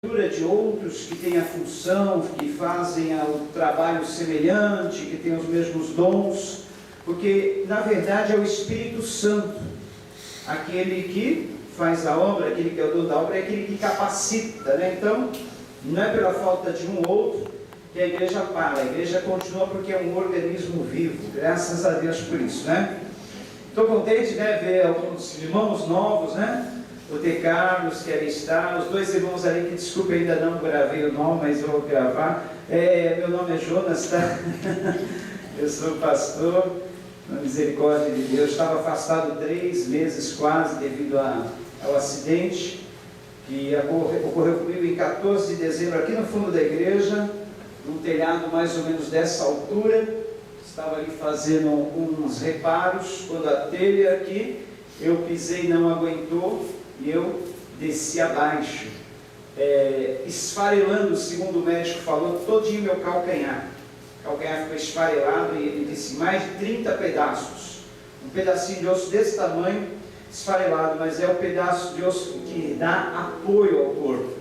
de outros que têm a função, que fazem o trabalho semelhante, que têm os mesmos dons, porque na verdade é o Espírito Santo, aquele que faz a obra, aquele que é o dono da obra, é aquele que capacita, né? Então, não é pela falta de um ou outro que a igreja para, a igreja continua porque é um organismo vivo, graças a Deus por isso, né? Estou contente, né, ver alguns irmãos novos, né? O T. Carlos, que ali está, os dois irmãos ali, que desculpa, ainda não gravei o nome, mas vou gravar. Meu nome é Jonas, tá? Eu sou pastor, na misericórdia de Deus. Estava afastado 3 meses quase, devido ao acidente, que ocorreu comigo em 14 de dezembro, aqui no fundo da igreja, num telhado mais ou menos dessa altura. Estava ali fazendo uns reparos, quando a telha aqui, eu pisei, não aguentou, e eu desci abaixo, esfarelando, segundo o médico falou, todinho meu calcanhar. O calcanhar ficou esfarelado e ele disse mais de 30 pedaços. Um pedacinho de osso desse tamanho, esfarelado, mas é o pedaço de osso que dá apoio ao corpo.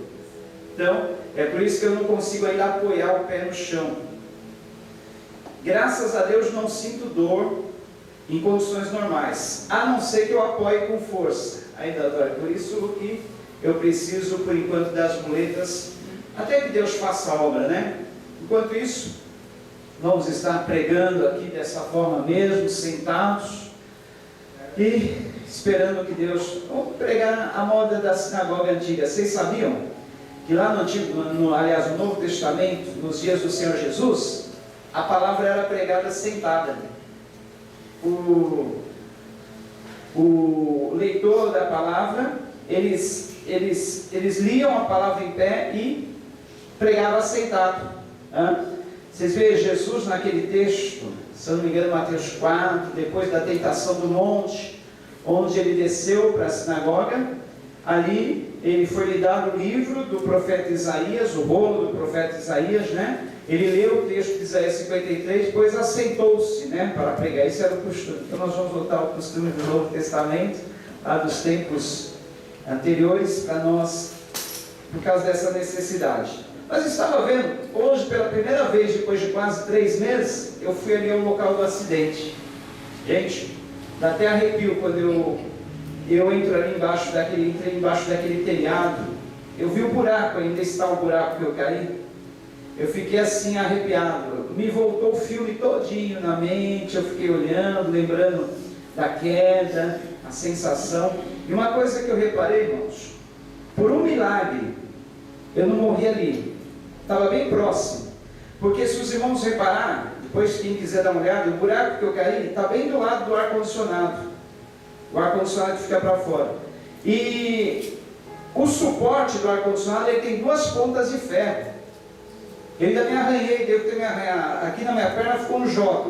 Então, é por isso que eu não consigo ainda apoiar o pé no chão. Graças a Deus não sinto dor em condições normais, a não ser que eu apoie com força. Ainda dói, por isso que eu preciso, por enquanto, das muletas, até que Deus faça a obra, né? Enquanto isso, vamos estar pregando aqui dessa forma mesmo, sentados, e esperando que Deus... Vamos pregar a moda da sinagoga antiga. Vocês sabiam que lá no Antigo, aliás, no Novo Testamento, nos dias do Senhor Jesus, a palavra era pregada sentada. O leitor da palavra, eles liam a palavra em pé e pregavam sentado. Vocês veem Jesus naquele texto, se eu não me engano, Mateus 4, depois da tentação do monte, onde ele desceu para a sinagoga, ali ele foi lhe dado o livro do profeta Isaías, o rolo do profeta Isaías, né? Ele leu o texto de Isaías 53, depois assentou-se, né, para pregar. Isso era o costume. Então nós vamos voltar ao costume do Novo Testamento, lá dos tempos anteriores, para nós, por causa dessa necessidade. Mas estava vendo, hoje, pela primeira vez, depois de quase 3 meses, eu fui ali ao local do acidente. Gente, dá até arrepio quando eu entro ali embaixo entrei embaixo daquele telhado. Eu vi o buraco, ainda está o buraco que eu caí. Eu fiquei assim arrepiado, me voltou o filme todinho na mente, eu fiquei olhando, lembrando da queda, a sensação. E uma coisa que eu reparei, irmãos, por um milagre, eu não morri ali, estava bem próximo. Porque se os irmãos repararem, depois quem quiser dar uma olhada, o buraco que eu caí está bem do lado do ar-condicionado. O ar-condicionado fica para fora. E o suporte do ar-condicionado, ele tem 2 pontas de ferro. Eu ainda me arranhei, devo ter me arranhado. Aqui na minha perna ficou um J,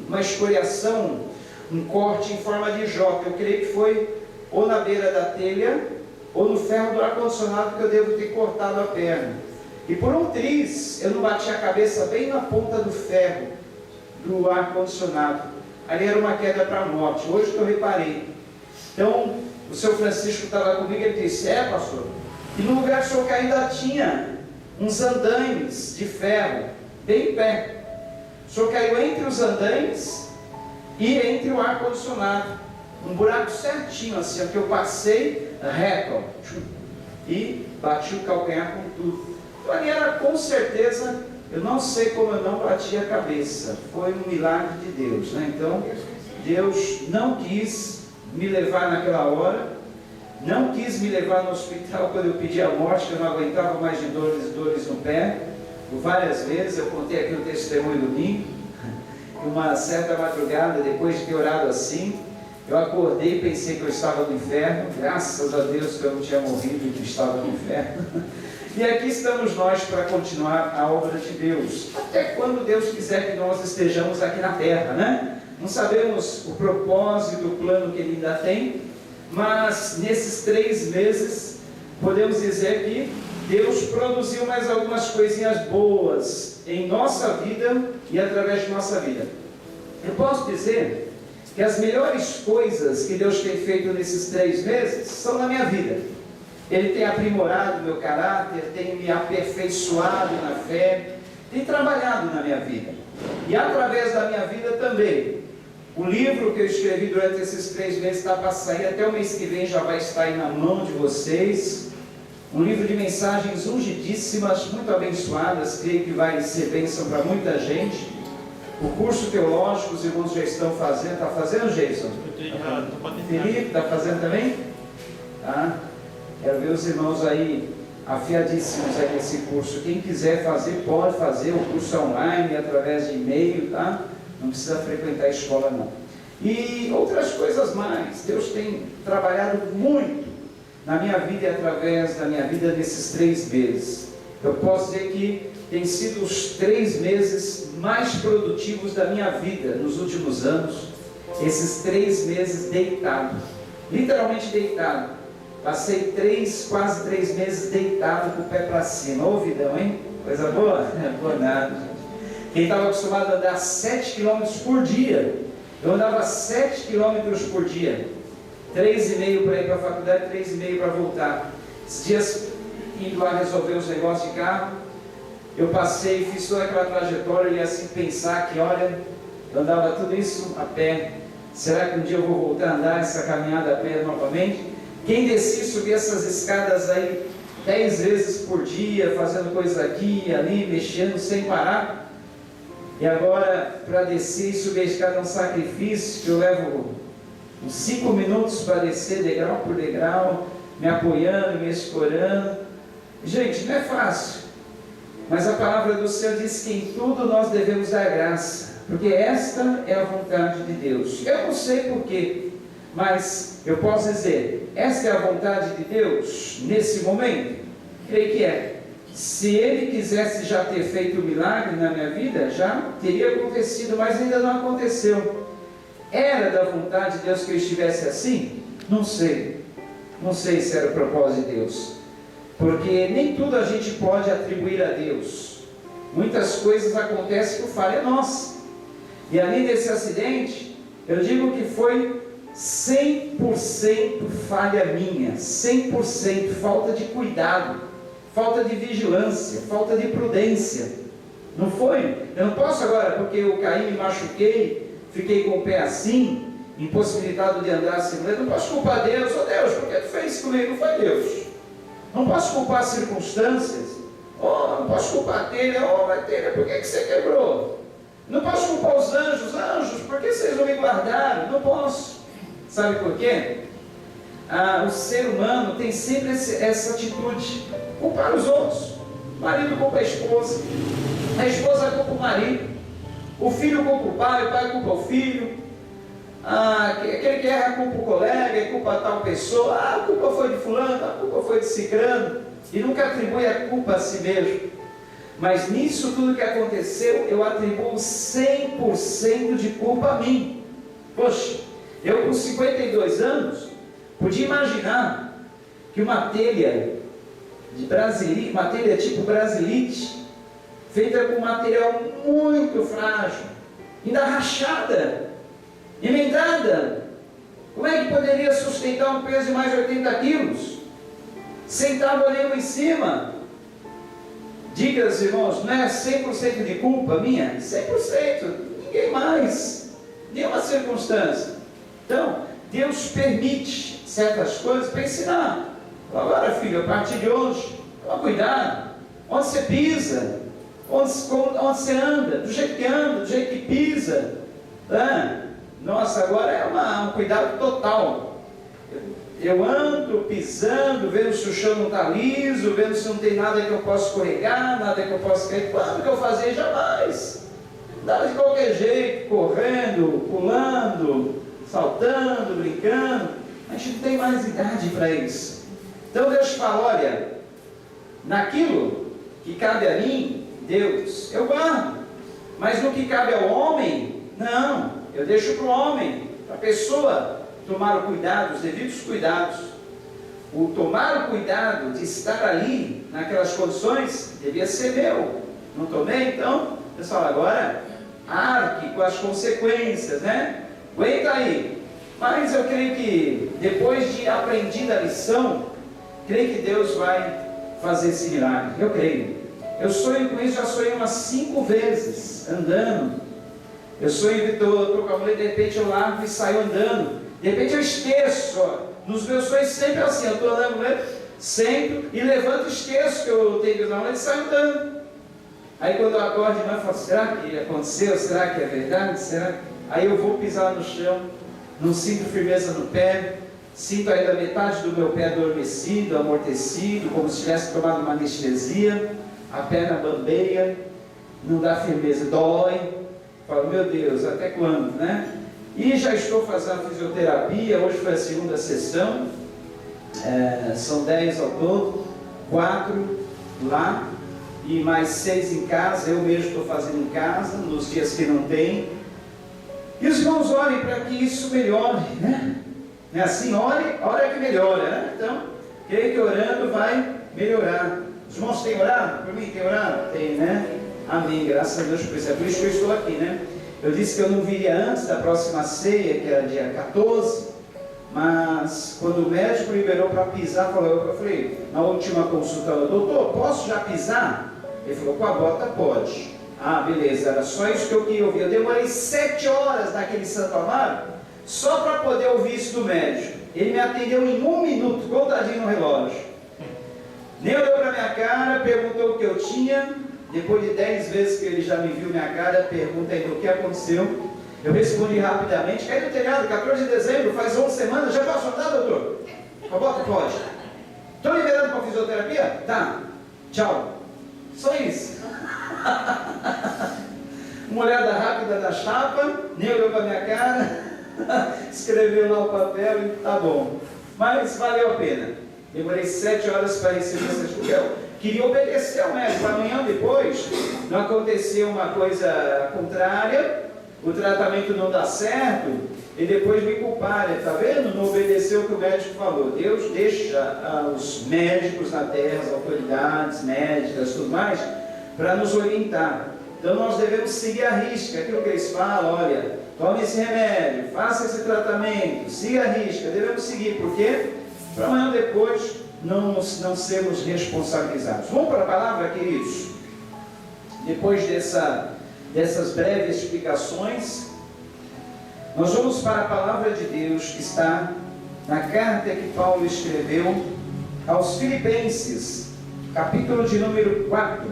uma escoriação, um corte em forma de J. Eu creio que foi ou na beira da telha, ou no ferro do ar-condicionado, que eu devo ter cortado a perna. E por um triz, eu não bati a cabeça bem na ponta do ferro do ar-condicionado. Ali era uma queda para a morte, hoje que eu reparei. Então, o seu Francisco estava comigo, ele disse, pastor, e no lugar que o senhor ainda tinha uns andaimes de ferro, bem em pé. O senhor caiu entre os andaimes e entre o ar-condicionado. Um buraco certinho, assim, que eu passei reto, ó, e bati o calcanhar com tudo. Então ali era com certeza, eu não sei como eu não bati a cabeça. Foi um milagre de Deus, né? Então, Deus não quis me levar naquela hora. Não quis me levar no hospital quando eu pedi a morte, que eu não aguentava mais de dores no pé. Por várias vezes, eu contei aqui o testemunho domingo. Uma certa madrugada, depois de ter orado assim, eu acordei e pensei que eu estava no inferno. Graças a Deus que eu não tinha morrido e que estava no inferno. E aqui estamos nós para continuar a obra de Deus. Até quando Deus quiser que nós estejamos aqui na terra, né? Não sabemos o propósito, o plano que Ele ainda tem. Mas nesses 3 meses, podemos dizer que Deus produziu mais algumas coisinhas boas em nossa vida e através de nossa vida. Eu posso dizer que as melhores coisas que Deus tem feito nesses 3 meses são na minha vida. Ele tem aprimorado o meu caráter, tem me aperfeiçoado na fé, tem trabalhado na minha vida. E através da minha vida também. O livro que eu escrevi durante esses 3 meses está para sair, até o mês que vem já vai estar aí na mão de vocês. Um livro de mensagens ungidíssimas, muito abençoadas, creio que vai ser bênção para muita gente. O curso teológico, os irmãos já estão fazendo. Está fazendo, Jason? Felipe, está fazendo também? Tá? Quero ver os irmãos aí afiadíssimos aí nesse curso. Quem quiser fazer, pode fazer. O curso online, através de e-mail, tá? Não precisa frequentar a escola, não. E outras coisas mais. Deus tem trabalhado muito na minha vida e através da minha vida nesses 3 meses. Eu posso dizer que tem sido os 3 meses mais produtivos da minha vida nos últimos anos. Esses 3 meses deitado, literalmente deitado. Passei quase 3 meses deitado com o pé para cima. Ô vidão, hein? Coisa boa? Boa nada, gente. Quem estava acostumado a andar 7 km por dia, eu andava 7 km por dia. 3,5 para ir para a faculdade, 3,5 para voltar. Esses dias, indo lá resolver os negócios de carro, eu passei, fiz toda aquela trajetória e assim pensar que, olha, eu andava tudo isso a pé. Será que um dia eu vou voltar a andar essa caminhada a pé novamente? Quem descia e subia essas escadas aí 10 vezes por dia, fazendo coisa aqui e ali, mexendo sem parar. E agora, para descer e subir a escada é um sacrifício, que eu levo uns 5 minutos para descer degrau por degrau, me apoiando, me escorando. Gente, não é fácil. Mas a palavra do Senhor diz que em tudo nós devemos dar graça, porque esta é a vontade de Deus. Eu não sei porquê, mas eu posso dizer, esta é a vontade de Deus nesse momento? Creio que é. Se Ele quisesse já ter feito o milagre na minha vida, já teria acontecido, mas ainda não aconteceu. Era da vontade de Deus que eu estivesse assim? Não sei. Não sei se era o propósito de Deus. Porque nem tudo a gente pode atribuir a Deus. Muitas coisas acontecem por falha nossa. E ali nesse acidente, eu digo que foi 100% falha minha, 100% falta de cuidado, falta de vigilância, falta de prudência. Não foi? Eu não posso agora, porque eu caí, me machuquei, fiquei com o pé assim, impossibilitado de andar assim, eu não posso culpar Deus. Ô Deus, por que tu fez isso comigo? Não foi Deus. Não posso culpar as circunstâncias. Não posso culpar a telha. Mas telha, por que você quebrou? Não posso culpar os anjos, por que vocês não me guardaram? Não posso. Sabe por quê? O ser humano tem sempre essa atitude, culpar os outros. O marido culpa a esposa culpa o marido, o filho culpa o pai culpa o filho, aquele que erra culpa o colega, culpa a tal pessoa, a culpa foi de fulano, a culpa foi de cicrano, e nunca atribui a culpa a si mesmo. Mas nisso tudo que aconteceu, eu atribuo 100% de culpa a mim. Poxa, eu com 52 anos, podia imaginar que uma telha de brasilite, uma telha tipo brasilite, feita com material muito frágil, ainda rachada, emendada, como é que poderia sustentar um peso de mais de 80 quilos? Sentado ali em cima. Diga, irmãos, não é 100% de culpa minha? 100%, ninguém mais, nenhuma circunstância. Então, Deus permite certas coisas para ensinar. Agora, filho, a partir de hoje, toma cuidado, onde você pisa, onde você anda, do jeito que anda, do jeito que pisa. Nossa, agora é um cuidado total. Eu ando pisando, vendo se o chão não está liso, vendo se não tem nada que eu possa escorregar, nada que eu possa cair. Quando que eu fazia? Jamais. Andava de qualquer jeito, correndo, pulando, saltando, brincando. A gente não tem mais idade para isso. Então Deus fala, olha, naquilo que cabe a mim, Deus, eu guardo. Mas no que cabe ao homem, não, eu deixo para o homem, para a pessoa tomar o cuidado, os devidos cuidados. O tomar o cuidado de estar ali, naquelas condições, devia ser meu. Não tomei, então, pessoal, agora arque com as consequências, né? Aguenta aí. Mas eu creio que depois de aprendida a lição, creio que Deus vai fazer esse milagre. Eu creio. Eu sonho com isso, já sonhei umas 5 vezes, andando. Eu sonho que estou com a mulher, de repente eu largo e saio andando. De repente eu esqueço, ó. Nos meus sonhos sempre assim, eu estou andando, né? Sempre, e levanto e esqueço que eu tenho que dar uma mulher e saio andando. Aí quando eu acordo de manhã, eu falo, será que aconteceu? Será que é verdade? Será? Aí eu vou pisar no chão, não sinto firmeza no pé, sinto ainda metade do meu pé adormecido, amortecido, como se tivesse tomado uma anestesia, a perna bambeia, não dá firmeza, dói. Falo, meu Deus, até quando, né? E já estou fazendo fisioterapia, hoje foi a 2ª sessão, são 10 ao todo, 4 lá, e mais 6 em casa, eu mesmo estou fazendo em casa, nos dias que não tem. E os irmãos orem para que isso melhore, né? É assim, ore que melhora, né? Então, creio que orando vai melhorar. Os irmãos têm orado? Por mim, tem orado? Tem, né? Amém, graças a Deus por isso. É por isso que eu estou aqui, né? Eu disse que eu não viria antes da próxima ceia, que era dia 14, mas quando o médico liberou para pisar, eu falei, na última consulta, doutor, posso já pisar? Ele falou, com a bota pode. Ah, beleza, era só isso que eu queria ouvir. Eu demorei 7 horas naquele Santo Amaro, só para poder ouvir isso do médico. Ele me atendeu em 1 minuto, contadinho no relógio. Nem olhou para minha cara, perguntou o que eu tinha. Depois de 10 vezes que ele já me viu minha cara, pergunta ainda o que aconteceu. Eu respondi rapidamente, caí no telhado, 14 de dezembro, faz 11 semanas, já posso andar, doutor? Com a bota pode. Estou liberando para fisioterapia? Tá, tchau. Só isso. Uma olhada rápida da chapa, nem olhou para minha cara, escreveu lá o papel e tá bom. Mas valeu a pena. Demorei 7 horas para receber essa escolha. Queria obedecer ao médico. Amanhã depois não aconteceu uma coisa contrária, o tratamento não dá certo, e depois me culparem, está vendo? Não obedeceu o que o médico falou. Deus deixa os médicos na terra, as autoridades médicas, tudo mais, para nos orientar. Então nós devemos seguir a risca, aquilo que eles falam, olha, tome esse remédio, faça esse tratamento, siga a risca, devemos seguir, por quê? Para amanhã depois não sermos responsabilizados. Vamos para a palavra, queridos? Depois dessas breves explicações, nós vamos para a palavra de Deus que está na carta que Paulo escreveu aos Filipenses, capítulo de número 4.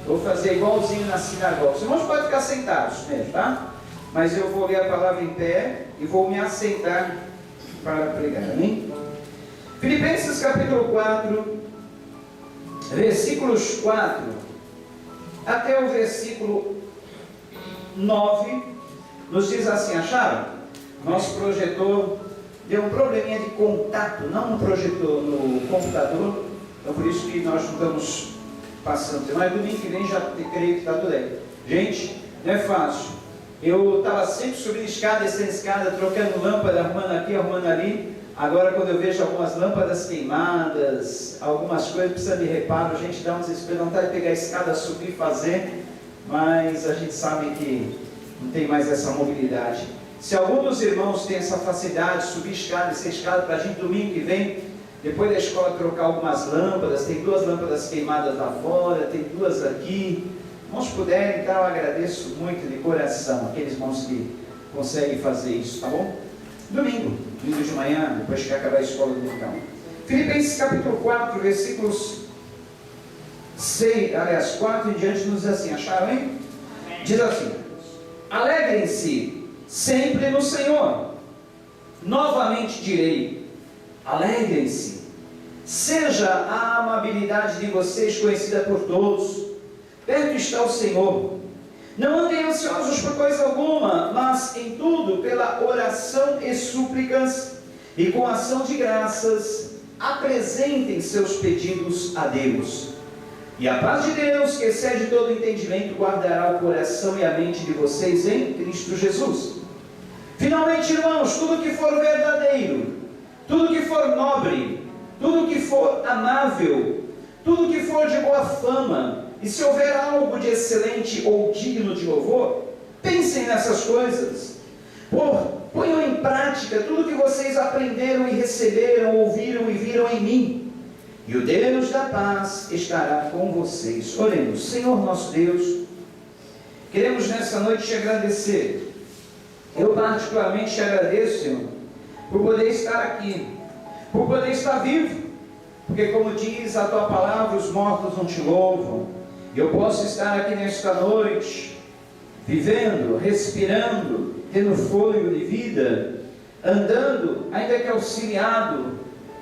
Eu vou fazer igualzinho na sinagoga. Os irmãos podem ficar sentados mesmo, tá? Mas eu vou ler a palavra em pé e vou me assentar para pregar, amém? Filipenses capítulo 4, versículos 4 até o versículo 9, nos diz assim, acharam? Nosso projetor deu um probleminha de contato, não projetor no computador, então por isso que nós não estamos passando, mas domingo que vem já creio que está tudo aí. Gente, não é fácil. Eu estava sempre subindo escada, descendo escada, trocando lâmpada, arrumando aqui, arrumando ali. Agora quando eu vejo algumas lâmpadas queimadas, algumas coisas precisam de reparo, a gente dá um desespero, não está de pegar a escada, subir e fazer, mas a gente sabe que não tem mais essa mobilidade. Se algum dos irmãos tem essa facilidade de subir escada, descer escada, para a gente domingo que vem, depois da escola trocar algumas lâmpadas, tem 2 lâmpadas queimadas lá fora, tem 2 aqui. Irmãos puderem, então eu agradeço muito de coração aqueles irmãos que conseguem fazer isso, tá bom? Domingo de manhã, depois que acabar a escola do então. Filipenses capítulo 4, versículos 4 em diante nos diz assim, acharam, hein? Diz assim, alegrem-se sempre no Senhor. Novamente direi, alegrem-se. Seja a amabilidade de vocês conhecida por todos. Perto está o Senhor. Não andem ansiosos por coisa alguma, mas em tudo, pela oração e súplicas, e com ação de graças, apresentem seus pedidos a Deus. E a paz de Deus, que excede todo entendimento, guardará o coração e a mente de vocês em Cristo Jesus. Finalmente, irmãos, tudo que for verdadeiro, tudo que for nobre, tudo que for amável, tudo que for de boa fama, e se houver algo ponham em prática tudo que vocês aprenderam e receberam, ouviram e viram em mim. E o Deus da paz estará com vocês. Oremos. Senhor nosso Deus, queremos nessa noite te agradecer. Eu particularmente te agradeço, Senhor, por poder estar aqui, por poder estar vivo, porque como diz a tua palavra, os mortos não te louvam. Eu posso estar aqui nesta noite, vivendo, respirando, tendo fôlego de vida, andando, ainda que auxiliado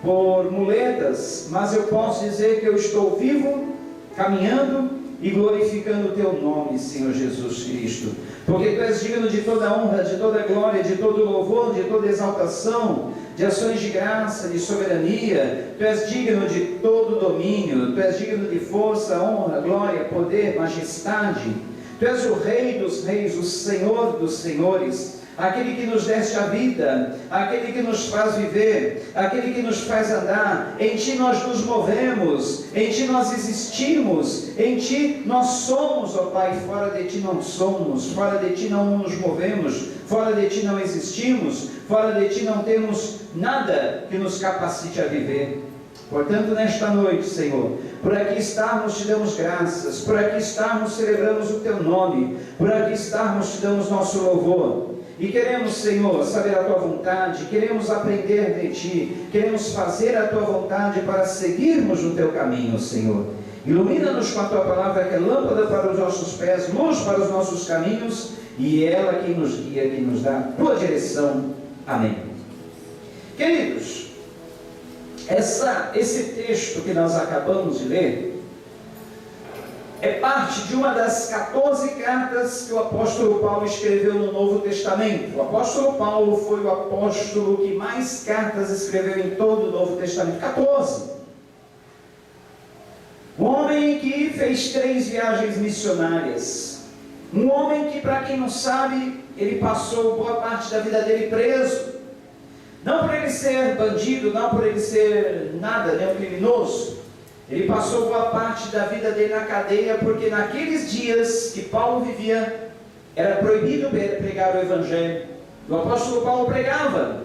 por muletas, mas eu posso dizer que eu estou vivo, caminhando e glorificando o teu nome, Senhor Jesus Cristo, porque tu és digno de toda honra, de toda glória, de todo louvor, de toda exaltação, de ações de graça, de soberania. Tu és digno de todo domínio, tu és digno de força, honra, glória, poder, majestade. Tu és o Rei dos reis, o Senhor dos senhores, aquele que nos deste a vida, aquele que nos faz viver, aquele que nos faz andar. Em ti nós nos movemos, em ti nós existimos, em ti nós somos, ó Pai. Fora de ti não somos, fora de ti não nos movemos, fora de ti não existimos, fora de ti não temos nada que nos capacite a viver. Portanto, nesta noite, Senhor, por aqui estarmos te damos graças, por aqui estarmos celebramos o teu nome, por aqui estarmos te damos nosso louvor. E queremos, Senhor, saber a tua vontade, queremos aprender de ti, queremos fazer a tua vontade para seguirmos no teu caminho, Senhor. Ilumina-nos com a tua palavra, que é lâmpada para os nossos pés, luz para os nossos caminhos, e é ela quem nos guia, quem nos dá a tua direção. Amém. Queridos, esse texto que nós acabamos de ler é parte de uma das 14 cartas que o apóstolo Paulo escreveu no Novo Testamento. O apóstolo Paulo foi o apóstolo que mais cartas escreveu em todo o Novo Testamento. 14. Um homem que fez 3 viagens missionárias. Um homem que, para quem não sabe, ele passou boa parte da vida dele preso. Não por ele ser bandido, não por ele ser nada, nem um criminoso. Ele passou boa parte da vida dele na cadeia, porque naqueles dias que Paulo vivia, era proibido pregar o Evangelho. O apóstolo Paulo pregava,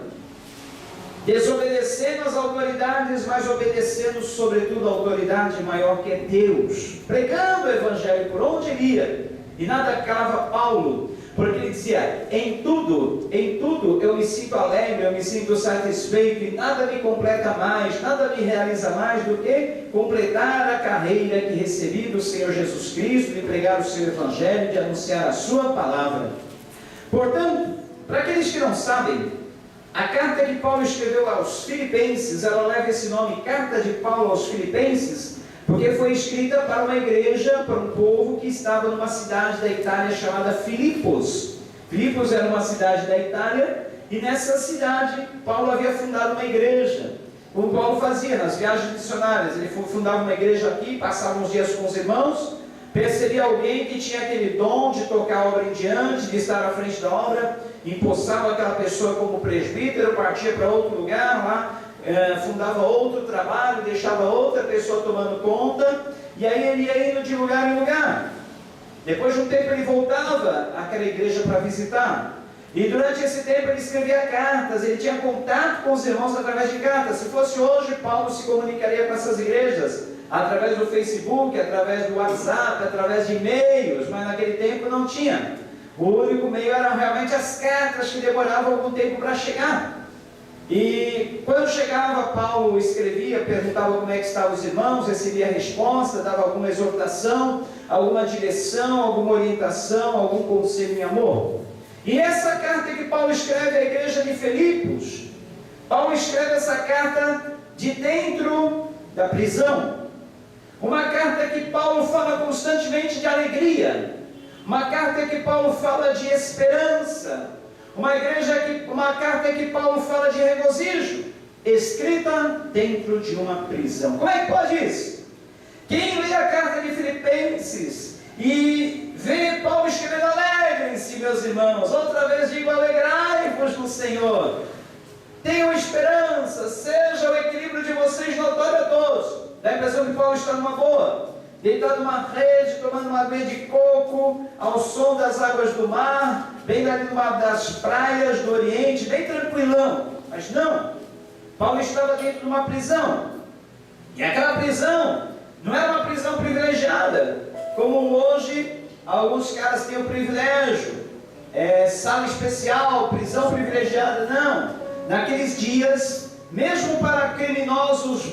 desobedecendo às autoridades, mas obedecendo sobretudo à autoridade maior que é Deus, pregando o Evangelho por onde ele ia, e nada calava Paulo, porque ele dizia: em tudo eu me sinto alegre, eu me sinto satisfeito, e nada me completa mais, nada me realiza mais do que completar a carreira que recebi do Senhor Jesus Cristo, de pregar o seu Evangelho, de anunciar a sua palavra. Portanto, para aqueles que não sabem, a carta que Paulo escreveu aos Filipenses, ela leva esse nome, Carta de Paulo aos Filipenses, porque foi escrita para uma igreja, para um povo que estava numa cidade da Itália chamada Filipos. Filipos era uma cidade da Itália, e nessa cidade Paulo havia fundado uma igreja. Como Paulo fazia nas viagens missionárias, ele fundava uma igreja aqui, passava uns dias com os irmãos, percebia alguém que tinha aquele dom de tocar a obra em diante, de estar à frente da obra, empossava aquela pessoa como presbítero, partia para outro lugar lá, fundava outro trabalho, deixava outra pessoa tomando conta, e aí ele ia indo de lugar em lugar. Depois de um tempo ele voltava àquela igreja para visitar, e durante esse tempo ele escrevia cartas, ele tinha contato com os irmãos através de cartas. Se fosse hoje, Paulo se comunicaria com essas igrejas através do Facebook, através do WhatsApp, através de e-mails, mas naquele tempo não tinha. O único meio eram realmente as cartas, que demoravam algum tempo para chegar. E quando chegava, Paulo escrevia, perguntava como é que estavam os irmãos, recebia a resposta, dava alguma exortação, alguma direção, alguma orientação, algum conselho em amor. E essa carta que Paulo escreve à igreja de Filipos, Paulo escreve essa carta de dentro da prisão. Uma carta que Paulo fala constantemente de alegria, uma carta que Paulo fala de esperança, uma carta que Paulo fala de regozijo, escrita dentro de uma prisão. Como é que pode isso? Quem lê a carta de Filipenses e vê Paulo escrevendo: alegrem-se, meus irmãos, outra vez digo, alegrai-vos no Senhor, tenham esperança, seja o equilíbrio de vocês notório a todos. Dá a impressão que Paulo está numa boa, deitado numa rede, tomando uma aguinha de coco, ao som das águas do mar, bem ali numa das praias do Oriente, bem tranquilão. Mas não, Paulo estava dentro de uma prisão, e aquela prisão não era uma prisão privilegiada, como hoje alguns caras têm o privilégio, sala especial, prisão privilegiada. Não, naqueles dias, mesmo para criminosos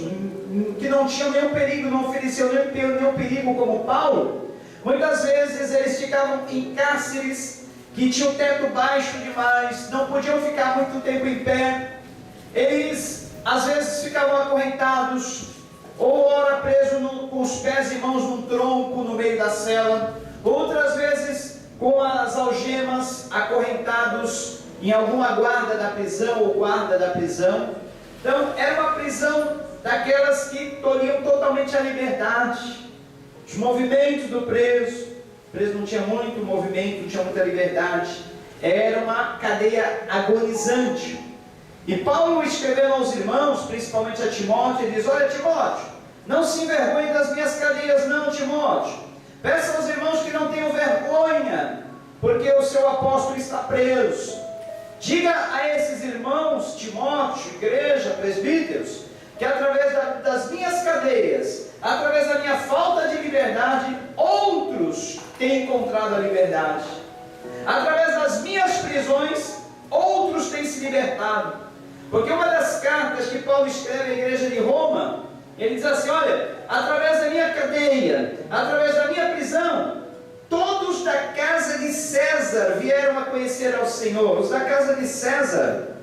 que não tinham nenhum perigo, não ofereciam nenhum perigo como Paulo, muitas vezes eles ficavam em cárceres que tinham teto baixo demais, não podiam ficar muito tempo em pé. Eles às vezes ficavam acorrentados, ou ora preso com os pés e mãos num tronco no meio da cela, outras vezes com as algemas, acorrentados em alguma guarda da prisão ou guarda da prisão. Então era uma prisão daquelas que tolhiam totalmente a liberdade, os movimentos do preso. O preso não tinha muito movimento, não tinha muita liberdade, era uma cadeia agonizante. E Paulo, escrevendo aos irmãos, principalmente a Timóteo, ele diz: olha, Timóteo, não se envergonhe das minhas cadeias não, Timóteo. Peça aos irmãos que não tenham vergonha, porque o seu apóstolo está preso. Diga a esses irmãos, Timóteo, igreja, presbíteros, que através das minhas cadeias, através da minha falta de liberdade, outros têm encontrado a liberdade. Através das minhas prisões, outros têm se libertado. Porque uma das cartas que Paulo escreve à igreja de Roma, ele diz assim: olha, através da minha cadeia, através da minha prisão, todos da casa de César vieram a conhecer ao Senhor. Os da casa de César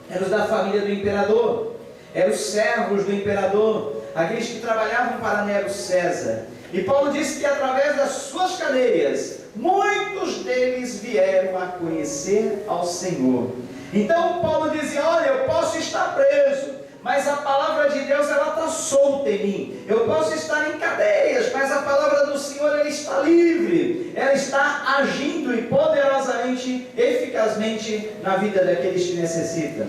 eram os da família do imperador, eram os servos do imperador, aqueles que trabalhavam para Nero César. E Paulo disse que através das suas cadeias, muitos deles vieram a conhecer ao Senhor. Então Paulo dizia: olha, eu posso estar preso, mas a palavra de Deus ela está solta em mim. Eu posso estar em cadeias, mas a palavra do Senhor ela está livre. Ela está agindo e poderosamente, eficazmente na vida daqueles que necessitam.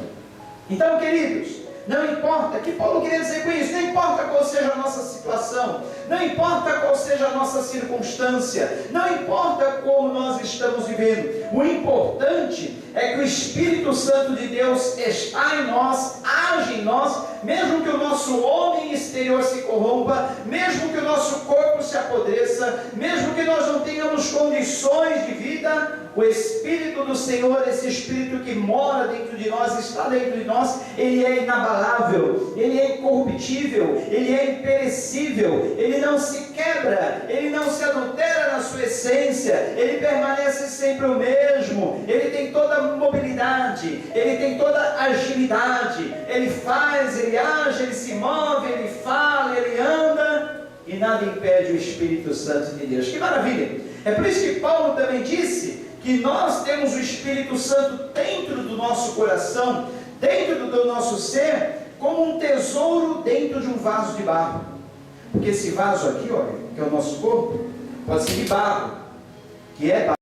Então, queridos, não importa, o que Paulo queria dizer com isso? Não importa qual seja a nossa situação, não importa qual seja a nossa circunstância, não importa como nós estamos vivendo. O importante é que o Espírito Santo de Deus está em nós, age em nós, mesmo que o nosso homem exterior se corrompa, mesmo que o nosso corpo se apodreça, mesmo que nós não tenhamos condições de vida, o Espírito do Senhor, esse Espírito que mora dentro de nós, está dentro de nós, ele é inabalável, ele é incorruptível, ele é imperecível, ele não se quebra, ele não se adultera na sua essência, ele permanece sempre o mesmo, ele tem toda a mobilidade, ele tem toda a agilidade, ele faz, ele age, ele se move, ele fala, ele anda, e nada impede o Espírito Santo de Deus. Que maravilha! É por isso que Paulo também disse que nós temos o Espírito Santo dentro do nosso coração, dentro do nosso ser, como um tesouro dentro de um vaso de barro. Porque esse vaso aqui, olha, que é o nosso corpo, pode ser de barro, que é barro.